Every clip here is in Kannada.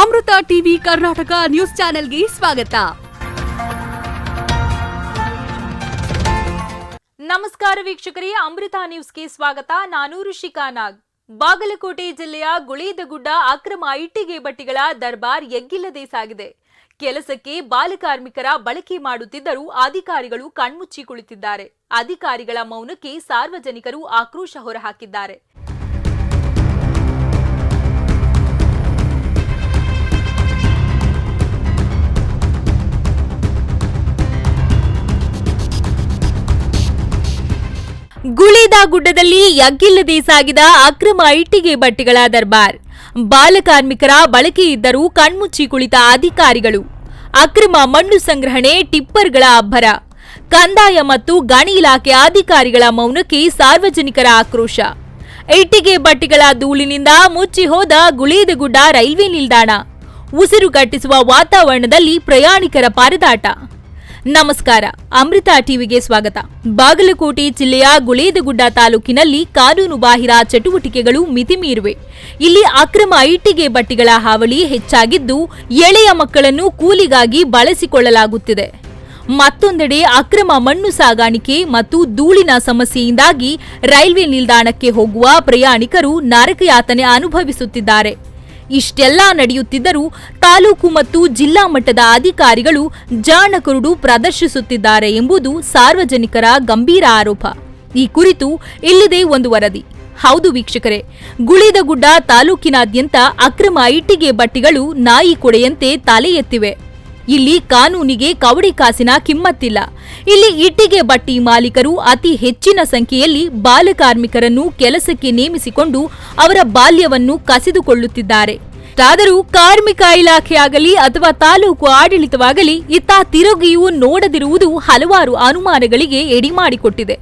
ಅಮೃತ ಟಿವಿ ಕರ್ನಾಟಕ ನ್ಯೂಸ್ ಚಾನೆಲ್ಗೆ ಸ್ವಾಗತ. ನಮಸ್ಕಾರ ವೀಕ್ಷಕರೇ, ಅಮೃತ ನ್ಯೂಸ್ಗೆ ಸ್ವಾಗತ. ನಾನು ಋಷಿಕಾ ನಾಗ್. ಬಾಗಲಕೋಟೆ ಜಿಲ್ಲೆಯ ಗುಳೇದಗುಡ್ಡ ಅಕ್ರಮ ಇಟ್ಟಿಗೆ ಬಟ್ಟಿಗಳ ದರ್ಬಾರ್ ಎಗ್ಗಿಲ್ಲದೆ ಸಾಗಿದೆ. ಕೆಲಸಕ್ಕೆ ಬಾಲಕಾರ್ಮಿಕರ ಬಳಕೆ ಮಾಡುತ್ತಿದ್ದರೂ ಅಧಿಕಾರಿಗಳು ಕಣ್ಮುಚ್ಚಿ ಕುಳಿತಿದ್ದಾರೆ. ಅಧಿಕಾರಿಗಳ ಮೌನಕ್ಕೆ ಸಾರ್ವಜನಿಕರು ಆಕ್ರೋಶ ಹೊರಹಾಕಿದ್ದಾರೆ. ಗುಳೇದಗುಡ್ಡದಲ್ಲಿ ಎಗ್ಗಿಲ್ಲದೆ ಸಾಗಿದ ಅಕ್ರಮ ಇಟ್ಟಿಗೆ ಬಟ್ಟಿಗಳ ದರ್ಬಾರ್. ಬಾಲಕಾರ್ಮಿಕರ ಬಳಕೆ ಇದ್ದರೂ ಕಣ್ಮುಚ್ಚಿ ಕುಳಿತ ಅಧಿಕಾರಿಗಳು. ಅಕ್ರಮ ಮಣ್ಣು ಸಂಗ್ರಹಣೆ, ಟಿಪ್ಪರ್ಗಳ ಅಬ್ಬರ. ಕಂದಾಯ ಮತ್ತು ಗಣಿ ಇಲಾಖೆ ಅಧಿಕಾರಿಗಳ ಮೌನಕ್ಕೆ ಸಾರ್ವಜನಿಕರ ಆಕ್ರೋಶ. ಇಟ್ಟಿಗೆ ಬಟ್ಟಿಗಳ ಧೂಳಿನಿಂದ ಮುಚ್ಚಿ ಹೋದ ಗುಳೇದಗುಡ್ಡ ರೈಲ್ವೆ ನಿಲ್ದಾಣ. ಉಸಿರುಗಟ್ಟಿಸುವ ವಾತಾವರಣದಲ್ಲಿ ಪ್ರಯಾಣಿಕರ ಪರದಾಟ. ನಮಸ್ಕಾರ, ಅಮೃತ ಟಿವಿಗೆ ಸ್ವಾಗತ. ಬಾಗಲಕೋಟೆ ಜಿಲ್ಲೆಯ ಗುಳೇದಗುಡ್ಡ ತಾಲೂಕಿನಲ್ಲಿ ಕಾನೂನು ಬಾಹಿರ ಚಟುವಟಿಕೆಗಳು ಮಿತಿಮೀರಿವೆ. ಇಲ್ಲಿ ಅಕ್ರಮ ಇಟ್ಟಿಗೆ ಬಟ್ಟಿಗಳ ಹಾವಳಿ ಹೆಚ್ಚಾಗಿದ್ದು, ಎಳೆಯ ಮಕ್ಕಳನ್ನು ಕೂಲಿಗಾಗಿ ಬಳಸಿಕೊಳ್ಳಲಾಗುತ್ತಿದೆ. ಮತ್ತೊಂದೆಡೆ ಅಕ್ರಮ ಮಣ್ಣು ಸಾಗಾಣಿಕೆ ಮತ್ತು ಧೂಳಿನ ಸಮಸ್ಯೆಯಿಂದಾಗಿ ರೈಲ್ವೆ ನಿಲ್ದಾಣಕ್ಕೆ ಹೋಗುವ ಪ್ರಯಾಣಿಕರು ನರಕಯಾತನೆ ಅನುಭವಿಸುತ್ತಿದ್ದಾರೆ. ಇಷ್ಟೆಲ್ಲ ನಡೆಯುತ್ತಿದ್ದರೂ ತಾಲೂಕು ಮತ್ತು ಜಿಲ್ಲಾ ಮಟ್ಟದ ಅಧಿಕಾರಿಗಳು ಜಾಣಕರುಡು ಪ್ರದರ್ಶಿಸುತ್ತಿದ್ದಾರೆ ಎಂಬುದು ಸಾರ್ವಜನಿಕರ ಗಂಭೀರ ಆರೋಪ. ಈ ಕುರಿತು ಇಲ್ಲಿದೆ ಒಂದು ವರದಿ. ಹೌದು ವೀಕ್ಷಕರೇ, ಗುಳೇದಗುಡ್ಡ ತಾಲೂಕಿನಾದ್ಯಂತ ಅಕ್ರಮ ಇಟ್ಟಿಗೆ ಬಟ್ಟಿಗಳು ನಾಯಿ ಕೊಡೆಯಂತೆ ತಲೆ ಎತ್ತಿವೆ. ಇಲ್ಲಿ ಕಾನೂನಿಗೆ ಕವಡೆ ಕಾಸಿನ ಕಿಮ್ಮತ್ತಿಲ್ಲ. ಇಲ್ಲಿ ಇಟ್ಟಿಗೆ ಬಟ್ಟಿ ಮಾಲೀಕರು ಅತಿ ಹೆಚ್ಚಿನ ಸಂಖ್ಯೆಯಲ್ಲಿ ಬಾಲಕಾರ್ಮಿಕರನ್ನು ಕೆಲಸಕ್ಕೆ ನೇಮಿಸಿಕೊಂಡು ಅವರ ಬಾಲ್ಯವನ್ನು ಕಸಿದುಕೊಳ್ಳುತ್ತಿದ್ದಾರೆ. ಆದರೂ ಕಾರ್ಮಿಕ ಇಲಾಖೆಯಾಗಲಿ ಅಥವಾ ತಾಲೂಕು ಆಡಳಿತವಾಗಲಿ ಇತ್ತ ತಿರುಗಿಯೂ ನೋಡದಿರುವುದು ಹಲವಾರು ಅನುಮಾನಗಳಿಗೆ ಎಡಿಮಾಡಿಕೊಟ್ಟಿದೆ.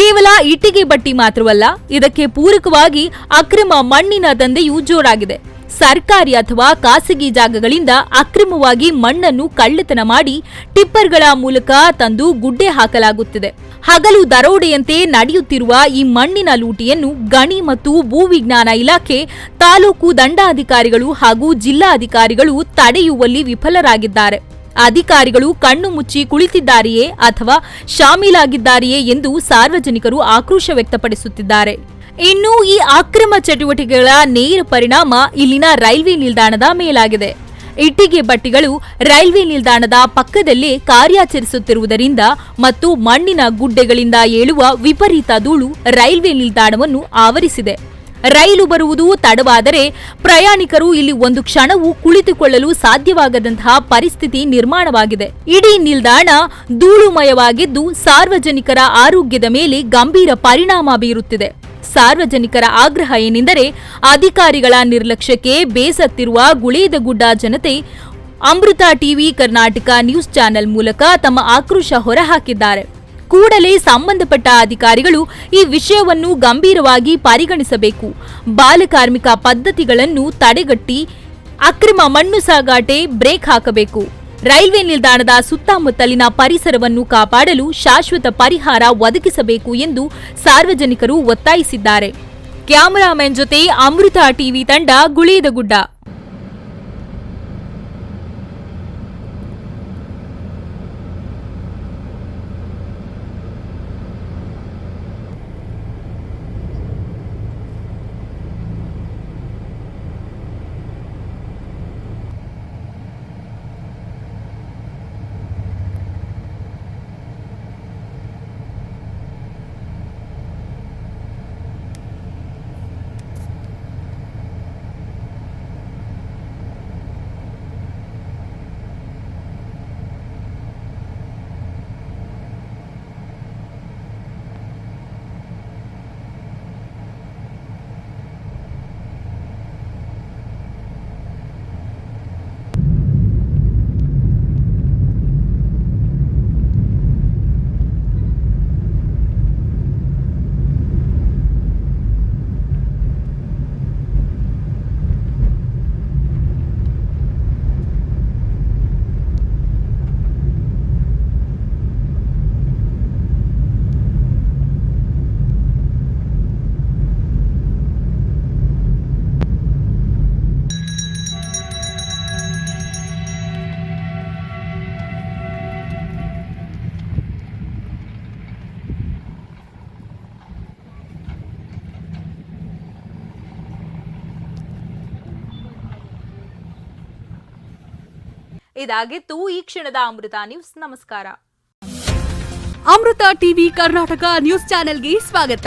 ಕೇವಲ ಇಟ್ಟಿಗೆ ಬಟ್ಟಿ ಮಾತ್ರವಲ್ಲ, ಇದಕ್ಕೆ ಪೂರಕವಾಗಿ ಅಕ್ರಮ ಮಣ್ಣಿನ ದಂಧೆಯೂ ಜೋರಾಗಿದೆ. ಸರ್ಕಾರಿ ಅಥವಾ ಖಾಸಗಿ ಜಾಗಗಳಿಂದ ಅಕ್ರಮವಾಗಿ ಮಣ್ಣನ್ನು ಕಳ್ಳತನ ಮಾಡಿ ಟಿಪ್ಪರ್ಗಳ ಮೂಲಕ ತಂದು ಗುಡ್ಡೆ ಹಾಕಲಾಗುತ್ತಿದೆ. ಹಗಲು ದರೋಡೆಯಂತೆ ನಡೆಯುತ್ತಿರುವ ಈ ಮಣ್ಣಿನ ಲೂಟಿಯನ್ನು ಗಣಿ ಮತ್ತು ಭೂವಿಜ್ಞಾನ ಇಲಾಖೆ, ತಾಲೂಕು ದಂಡಾಧಿಕಾರಿಗಳು ಹಾಗೂ ಜಿಲ್ಲಾಧಿಕಾರಿಗಳು ತಡೆಯುವಲ್ಲಿ ವಿಫಲರಾಗಿದ್ದಾರೆ. ಅಧಿಕಾರಿಗಳು ಕಣ್ಣು ಮುಚ್ಚಿ ಕುಳಿತಿದ್ದಾರೆಯೇ ಅಥವಾ ಶಾಮೀಲಾಗಿದ್ದಾರೆಯೇ ಎಂದು ಸಾರ್ವಜನಿಕರು ಆಕ್ರೋಶ ವ್ಯಕ್ತಪಡಿಸುತ್ತಿದ್ದಾರೆ. ಇನ್ನು ಈ ಅಕ್ರಮ ಚಟುವಟಿಕೆಗಳ ನೇರ ಪರಿಣಾಮ ಇಲ್ಲಿನ ರೈಲ್ವೆ ನಿಲ್ದಾಣದ ಮೇಲಾಗಿದೆ. ಇಟ್ಟಿಗೆ ಬಟ್ಟಿಗಳು ರೈಲ್ವೆ ನಿಲ್ದಾಣದ ಪಕ್ಕದಲ್ಲೇ ಕಾರ್ಯಾಚರಿಸುತ್ತಿರುವುದರಿಂದ ಮತ್ತು ಮಣ್ಣಿನ ಗುಡ್ಡೆಗಳಿಂದ ಏಳುವ ವಿಪರೀತ ಧೂಳು ರೈಲ್ವೆ ನಿಲ್ದಾಣವನ್ನು ಆವರಿಸಿದೆ. ರೈಲು ಬರುವುದು ತಡವಾದರೆ ಪ್ರಯಾಣಿಕರು ಇಲ್ಲಿ ಒಂದು ಕ್ಷಣವೂ ಕುಳಿತುಕೊಳ್ಳಲು ಸಾಧ್ಯವಾಗದಂತಹ ಪರಿಸ್ಥಿತಿ ನಿರ್ಮಾಣವಾಗಿದೆ. ಇಡೀ ನಿಲ್ದಾಣ ಧೂಳುಮಯವಾಗಿದ್ದು ಸಾರ್ವಜನಿಕರ ಆರೋಗ್ಯದ ಮೇಲೆ ಗಂಭೀರ ಪರಿಣಾಮ ಬೀರುತ್ತಿದೆ. ಸಾರ್ವಜನಿಕರ ಆಗ್ರಹ ಏನೆಂದರೆ, ಅಧಿಕಾರಿಗಳ ನಿರ್ಲಕ್ಷ್ಯಕ್ಕೆ ಬೇಸತ್ತಿರುವ ಗುಳೇದಗುಡ್ಡ ಜನತೆ ಅಮೃತ ಟಿವಿ ಕರ್ನಾಟಕ ನ್ಯೂಸ್ ಚಾನೆಲ್ ಮೂಲಕ ತಮ್ಮ ಆಕ್ರೋಶ ಹೊರಹಾಕಿದ್ದಾರೆ. ಕೂಡಲೇ ಸಂಬಂಧಪಟ್ಟ ಅಧಿಕಾರಿಗಳು ಈ ವಿಷಯವನ್ನು ಗಂಭೀರವಾಗಿ ಪರಿಗಣಿಸಬೇಕು. ಬಾಲಕಾರ್ಮಿಕ ಪದ್ಧತಿಗಳನ್ನು ತಡೆಗಟ್ಟಿ ಅಕ್ರಮ ಮಣ್ಣು ಸಾಗಾಟೆ ಬ್ರೇಕ್ ಹಾಕಬೇಕು. ರೈಲ್ವೆ ನಿಲ್ದಾಣದ ಸುತ್ತಮುತ್ತಲಿನ ಪರಿಸರವನ್ನು ಕಾಪಾಡಲು ಶಾಶ್ವತ ಪರಿಹಾರ ಒದಗಿಸಬೇಕು ಎಂದು ಸಾರ್ವಜನಿಕರು ಒತ್ತಾಯಿಸಿದ್ದಾರೆ. ಕ್ಯಾಮರಾಮನ್ ಜೊತೆ ಅಮೃತ ಟಿವಿ ತಂಡ, ಗುಳೇದಗುಡ್ಡ. ಇದಾಗಿತ್ತು ಈ ಕ್ಷಣದ ಅಮೃತ ನ್ಯೂಸ್. ನಮಸ್ಕಾರ. ಅಮೃತ ಟಿವಿ ಕರ್ನಾಟಕ ನ್ಯೂಸ್ ಚಾನೆಲ್ಗೆ ಸ್ವಾಗತ.